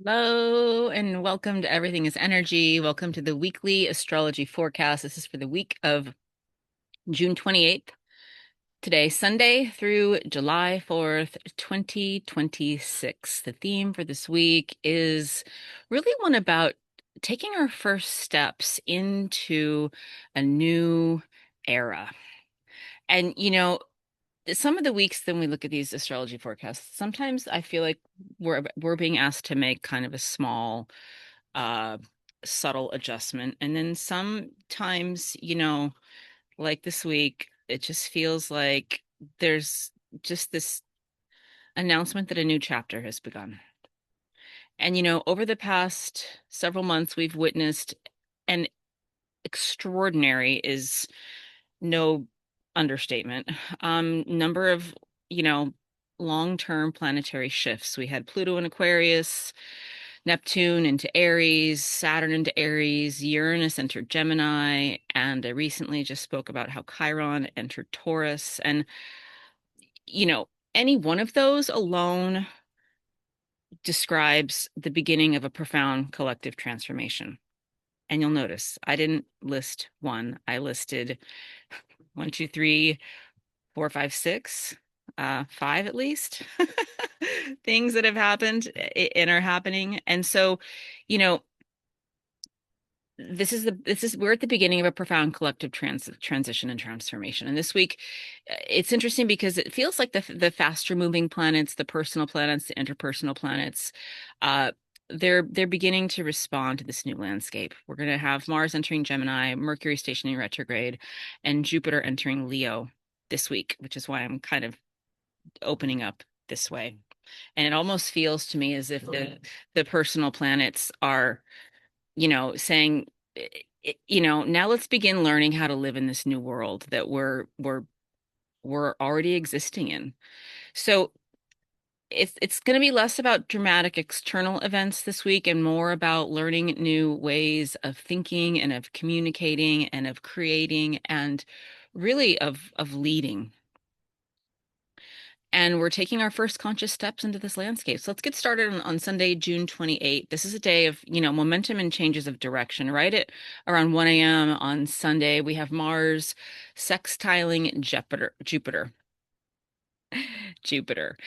Hello and welcome to Everything is Energy. Welcome to the weekly astrology forecast. This is for the week of June 28th, today, Sunday through July 4th, 2026. The theme for this week is really one about taking our first steps into a new era. And, some of the weeks when we look at these astrology forecasts, sometimes I feel like we're being asked to make kind of a small uh subtle adjustment. And then sometimes, like this week, it just feels like there's just this announcement that a new chapter has begun. And over the past several months, we've witnessed an extraordinary is no understatement. Number of, you know, long-term planetary shifts. We had Pluto in Aquarius, Neptune into Aries, Saturn into Aries, Uranus entered Gemini, and I recently just spoke about how Chiron entered Taurus. And, any one of those alone describes the beginning of a profound collective transformation. And you'll notice I didn't list one, I listed one, two, three, four, five, six, five at least things that have happened and are happening. And so, you know, we're at the beginning of a profound collective transition and transformation. And this week, it's interesting because it feels like the faster moving planets, the personal planets, the interpersonal planets, uh, they're beginning to respond to this new landscape. We're going to have Mars entering Gemini, Mercury stationing retrograde, and Jupiter entering Leo this week, which is why I'm kind of opening up this way. And it almost feels to me as if the personal planets are, saying, now let's begin learning how to live in this new world that we're already existing in. So it's going to be less about dramatic external events this week and more about learning new ways of thinking and of communicating and of creating and really of leading. And we're taking our first conscious steps into this landscape. So let's get started on Sunday, June 28th. This is a day of, momentum and changes of direction. Right at around 1 a.m. on Sunday, we have Mars sextiling Jupiter. Jupiter.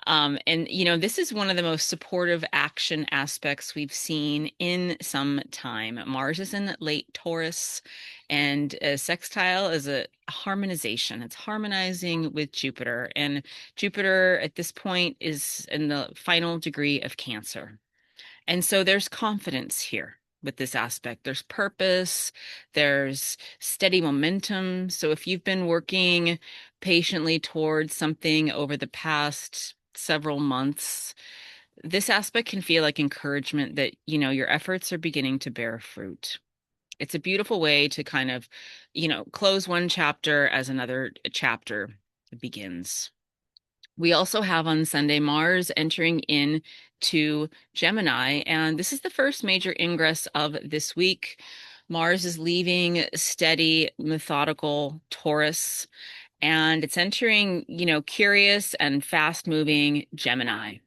And this is one of the most supportive action aspects we've seen in some time. Mars is in late Taurus, and a sextile is a harmonization. It's harmonizing with Jupiter, and Jupiter at this point is in the final degree of Cancer. And so there's confidence here with this aspect. There's purpose, there's steady momentum. So if you've been working patiently towards something over the past several months, this aspect can feel like encouragement that, your efforts are beginning to bear fruit. It's a beautiful way to kind of, close one chapter as another chapter begins. We also have on Sunday Mars entering into Gemini, and this is the first major ingress of this week. Mars is leaving steady, methodical Taurus, and it's entering, curious and fast-moving Gemini.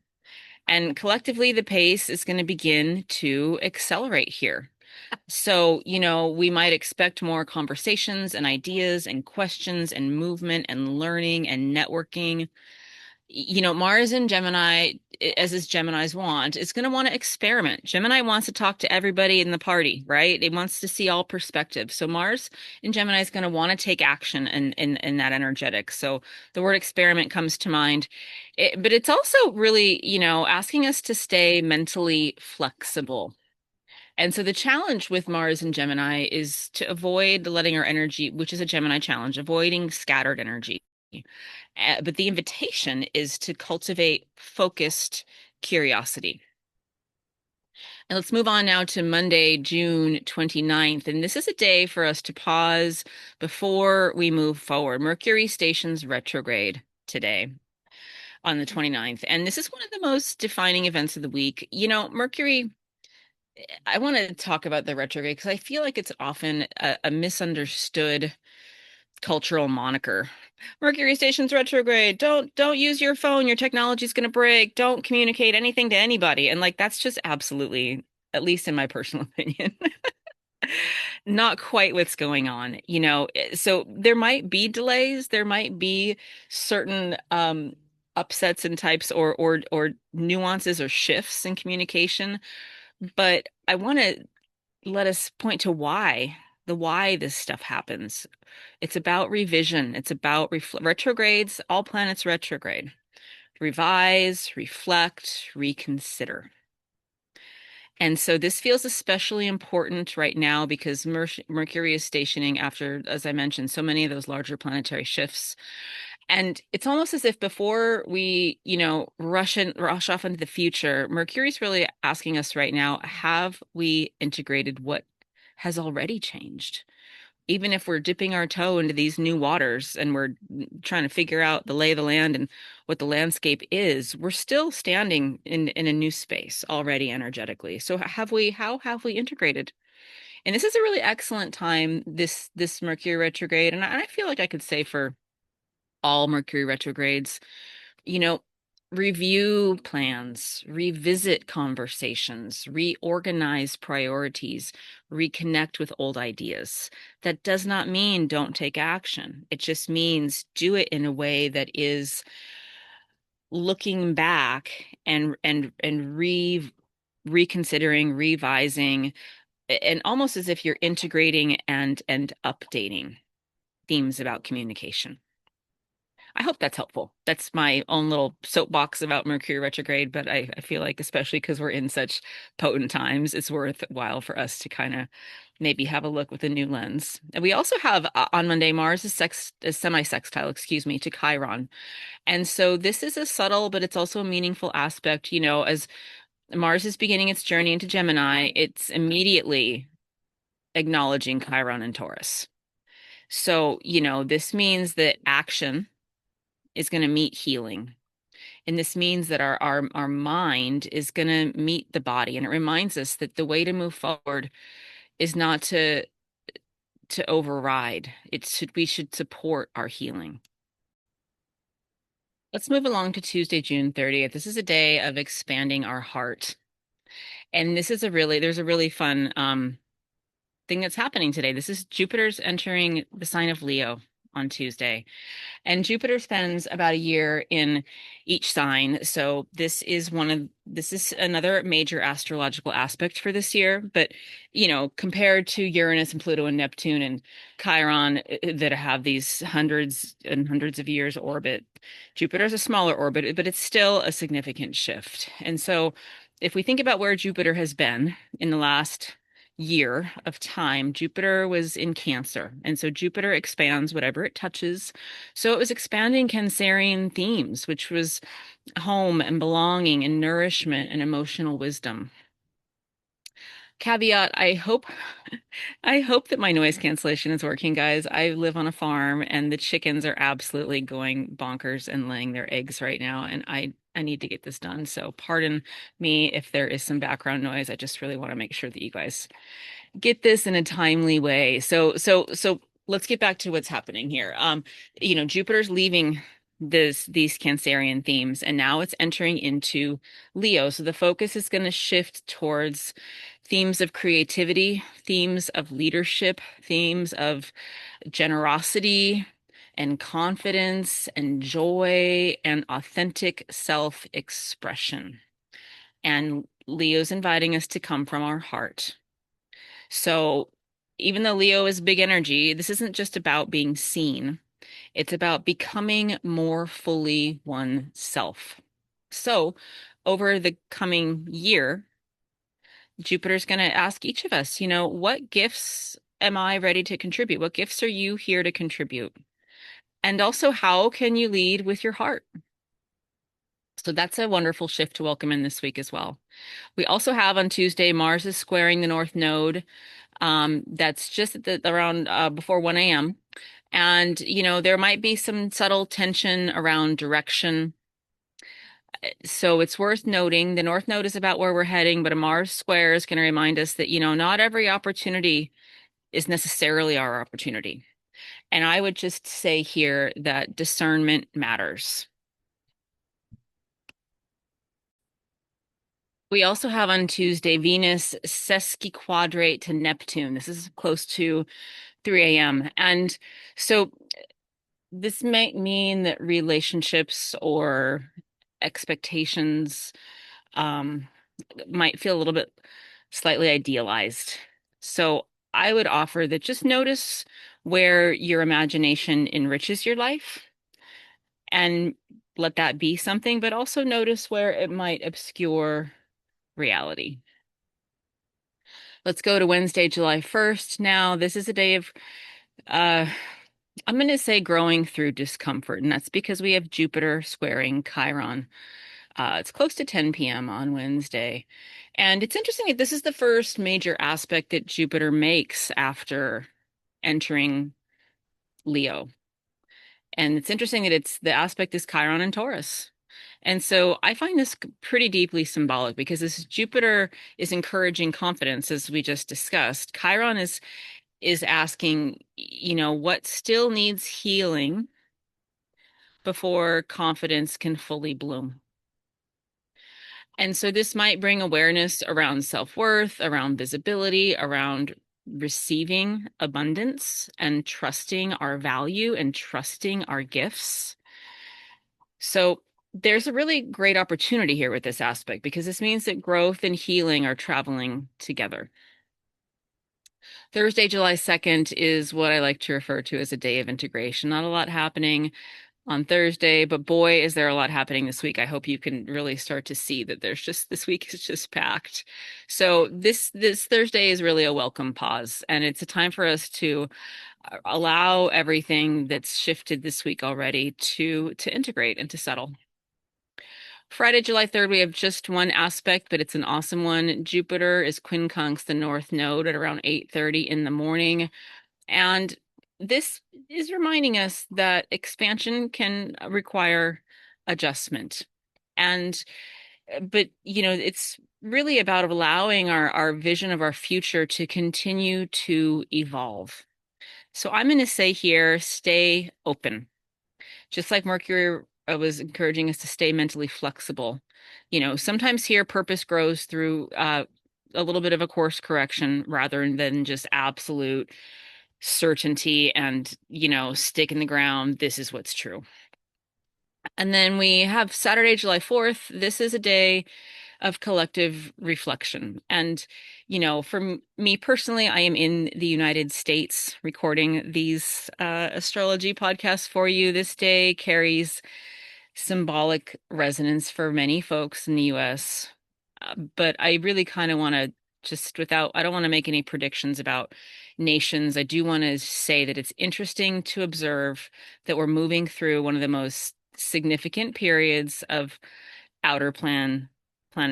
And collectively, the pace is going to begin to accelerate here. So, we might expect more conversations and ideas and questions and movement and learning and networking. Mars and Gemini, as is Gemini's want, is going to want to experiment. Gemini wants to talk to everybody in the party, right? It wants to see all perspectives. So Mars in Gemini is going to want to take action in that energetic. So the word experiment comes to mind. But it's also really, asking us to stay mentally flexible. And so the challenge with Mars and Gemini is to avoid letting our energy, which is a Gemini challenge, avoiding scattered energy. But the invitation is to cultivate focused curiosity. And let's move on now to Monday, June 29th. And this is a day for us to pause before we move forward. Mercury stations retrograde today on the 29th. And this is one of the most defining events of the week. Mercury, I want to talk about the retrograde because I feel like it's often a misunderstood cultural moniker. Mercury station's retrograde. Don't use your phone. Your technology's going to break. Don't communicate anything to anybody. And like that's just absolutely, at least in my personal opinion, not quite what's going on. So there might be delays, there might be certain upsets and types or nuances or shifts in communication, but I want to let us point to why this stuff happens. It's about revision. It's about retrogrades, all planets retrograde. Revise, reflect, reconsider. And so this feels especially important right now because Mercury is stationing after, as I mentioned, so many of those larger planetary shifts. And it's almost as if before we, rush off into the future, Mercury's really asking us right now, have we integrated what has already changed? Even if we're dipping our toe into these new waters and we're trying to figure out the lay of the land and what the landscape is, we're still standing in a new space already energetically. So how have we integrated? And this is a really excellent time, this Mercury retrograde, and I feel like I could say for all Mercury retrogrades, you know, review plans, revisit conversations, reorganize priorities, reconnect with old ideas. That does not mean don't take action. It just means do it in a way that is looking back and reconsidering, revising, and almost as if you're integrating and updating themes about communication. I hope that's helpful. That's my own little soapbox about Mercury retrograde, but I feel like, especially because we're in such potent times, it's worthwhile for us to kind of maybe have a look with a new lens. And we also have on Monday, Mars is semi-sextile, excuse me, to Chiron. And so this is a subtle, but it's also a meaningful aspect, as Mars is beginning its journey into Gemini, it's immediately acknowledging Chiron and Taurus. So, this means that action is going to meet healing. And this means that our mind is going to meet the body. And it reminds us that the way to move forward is not to override. We should support our healing. Let's move along to Tuesday, June 30th. This is a day of expanding our heart. And there's a really fun thing that's happening today. This is Jupiter's entering the sign of Leo on Tuesday. And Jupiter spends about a year in each sign. So this is another major astrological aspect for this year. But, compared to Uranus and Pluto and Neptune and Chiron that have these hundreds and hundreds of years orbit, Jupiter's a smaller orbit, but it's still a significant shift. And so if we think about where Jupiter has been in the last year of time, Jupiter was in Cancer. And so Jupiter expands whatever it touches. So it was expanding Cancerian themes, which was home and belonging and nourishment and emotional wisdom. Caveat, I hope that my noise cancellation is working, guys. I live on a farm and the chickens are absolutely going bonkers and laying their eggs right now, and I need to get this done. So pardon me if there is some background noise. I just really want to make sure that you guys get this in a timely way. So let's get back to what's happening here. Jupiter's leaving these Cancerian themes, and now it's entering into Leo. So the focus is going to shift towards themes of creativity, themes of leadership, themes of generosity and confidence and joy and authentic self-expression. And Leo's inviting us to come from our heart. So even though Leo is big energy, this isn't just about being seen. It's about becoming more fully oneself. So over the coming year, Jupiter's going to ask each of us, what gifts am I ready to contribute? What gifts are you here to contribute? And also, how can you lead with your heart? So that's a wonderful shift to welcome in this week as well. We also have on Tuesday, Mars is squaring the North Node. That's just around before 1 a.m. And, there might be some subtle tension around direction. So it's worth noting the North Node is about where we're heading, but a Mars square is going to remind us that, not every opportunity is necessarily our opportunity. And I would just say here that discernment matters. We also have on Tuesday Venus sesquiquadrate to Neptune. This is close to 3 a.m. And so this might mean that relationships or expectations um, might feel a little bit slightly idealized. So I would offer that just notice where your imagination enriches your life and let that be something, but also notice where it might obscure reality. Let's go to Wednesday, July 1st. Now, this is a day of, uh, I'm going to say growing through discomfort, and that's because we have Jupiter squaring Chiron. It's close to 10 p.m. on Wednesday. And it's interesting that this is the first major aspect that Jupiter makes after entering Leo. And it's interesting that it's the aspect is Chiron and Taurus. And so I find this pretty deeply symbolic because this Jupiter is encouraging confidence, as we just discussed. Chiron is asking, what still needs healing before confidence can fully bloom. And so this might bring awareness around self-worth, around visibility, around receiving abundance and trusting our value and trusting our gifts. So there's a really great opportunity here with this aspect because this means that growth and healing are traveling together. Thursday, July 2nd is what I like to refer to as a day of integration. Not a lot happening on Thursday, but boy, is there a lot happening this week. I hope you can really start to see that there's just this week is just packed. So this Thursday is really a welcome pause, and it's a time for us to allow everything that's shifted this week already to integrate and to settle. Friday, July 3rd, we have just one aspect, but it's an awesome one. Jupiter is quincunx the North Node at around 8:30 in the morning. And this is reminding us that expansion can require adjustment. And but it's really about allowing our vision of our future to continue to evolve. So I'm going to say here, stay open. Just like Mercury was encouraging us to stay mentally flexible. Sometimes here purpose grows through a little bit of a course correction rather than just absolute certainty and, stick in the ground. This is what's true. And then we have Saturday, July 4th. This is a day of collective reflection. And, for me personally, I am in the United States recording these astrology podcasts for you. This day carries symbolic resonance for many folks in the US. But I really kind of want to I don't want to make any predictions about nations. I do want to say that it's interesting to observe that we're moving through one of the most significant periods of outer planet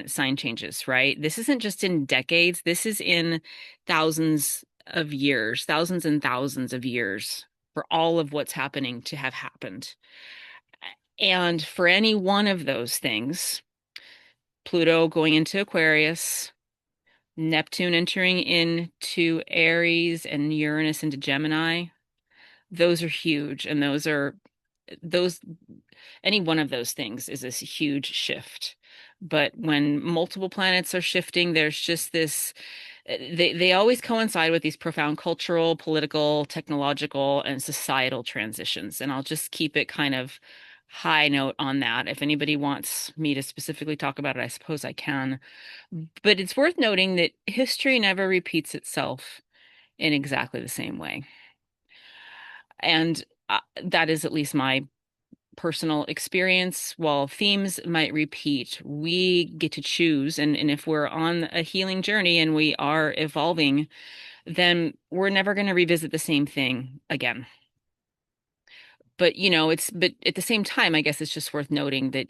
sign changes, right? This isn't just in decades, this is in thousands of years, thousands and thousands of years for all of what's happening to have happened. And for any one of those things, Pluto going into Aquarius, Neptune entering into Aries, and Uranus into Gemini, those are huge. And those, any one of those things is this huge shift. But when multiple planets are shifting, there's just this, they always coincide with these profound cultural, political, technological, and societal transitions. And I'll just keep it kind of high note on that. If anybody wants me to specifically talk about it, I suppose I can. But it's worth noting that history never repeats itself in exactly the same way. And that is at least my personal experience. While themes might repeat, we get to choose. And if we're on a healing journey and we are evolving, then we're never going to revisit the same thing again. But, but at the same time, I guess it's just worth noting that,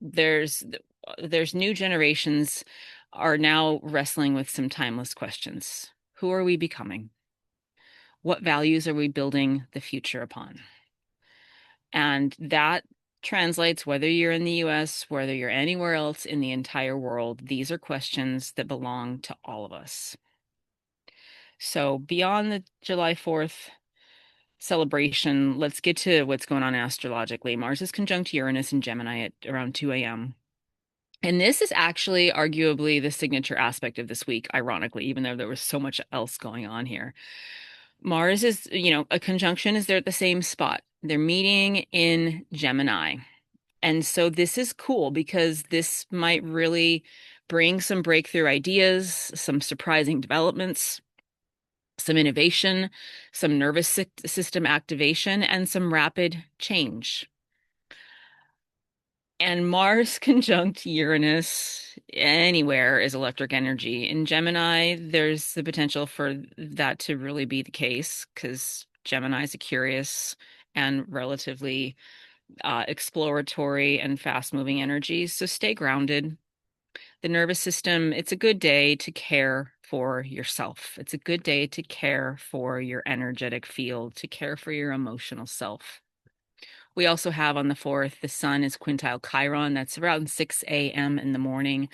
there's there's new generations are now wrestling with some timeless questions. Who are we becoming? What values are we building the future upon? And that translates whether you're in the US, whether you're anywhere else in the entire world. These are questions that belong to all of us. So beyond the July 4th celebration, let's get to what's going on astrologically. Mars is conjunct Uranus and Gemini at around 2 a.m. And this is actually arguably the signature aspect of this week, ironically, even though there was so much else going on here. Mars is, a conjunction is there at the same spot. They're meeting in Gemini. And so this is cool because this might really bring some breakthrough ideas, some surprising developments, some innovation, some nervous system activation, and some rapid change. And Mars conjunct Uranus anywhere is electric energy. In Gemini, there's the potential for that to really be the case because Gemini is a curious and relatively exploratory and fast-moving energy. So stay grounded. The nervous system, it's a good day to care for yourself. It's a good day to care for your energetic field, to care for your emotional self. We also have on the 4th, the sun is quintile Chiron. That's around 6 a.m. in the morning.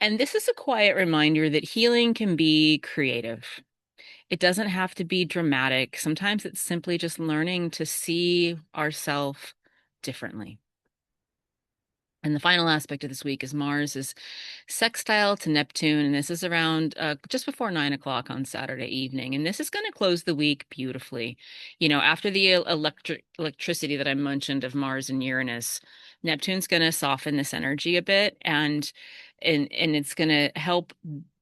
And this is a quiet reminder that healing can be creative. It doesn't have to be dramatic. Sometimes it's simply just learning to see ourselves differently. And the final aspect of this week is Mars is sextile to Neptune, and this is around just before 9 o'clock on Saturday evening. And this is going to close the week beautifully. After the electricity that I mentioned of Mars and Uranus, Neptune's going to soften this energy a bit, and it's going to help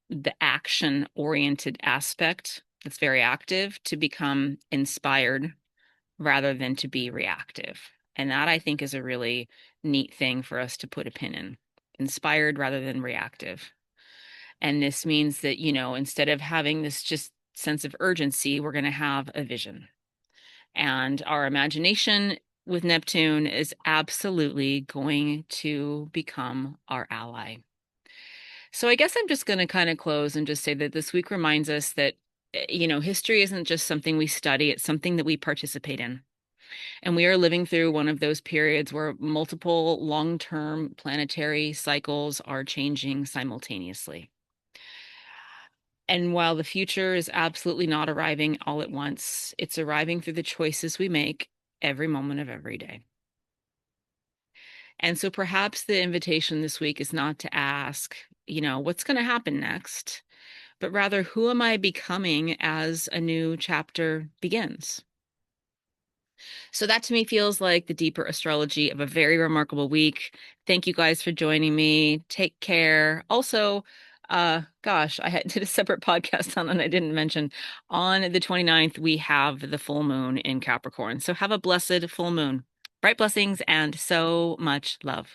the action-oriented aspect that's very active to become inspired rather than to be reactive. And that I think is a really neat thing for us to put a pin in. Inspired rather than reactive. And this means that, instead of having this just sense of urgency, we're going to have a vision. And our imagination with Neptune is absolutely going to become our ally. So I guess I'm just going to kind of close and just say that this week reminds us that, history isn't just something we study, it's something that we participate in. And we are living through one of those periods where multiple long-term planetary cycles are changing simultaneously. And while the future is absolutely not arriving all at once, it's arriving through the choices we make every moment of every day. And so perhaps the invitation this week is not to ask, what's going to happen next, but rather, who am I becoming as a new chapter begins? So that to me feels like the deeper astrology of a very remarkable week. Thank you guys for joining me. Take care. Also, gosh, did a separate podcast on, and I didn't mention on the 29th, we have the full moon in Capricorn. So have a blessed full moon. Bright blessings and so much love.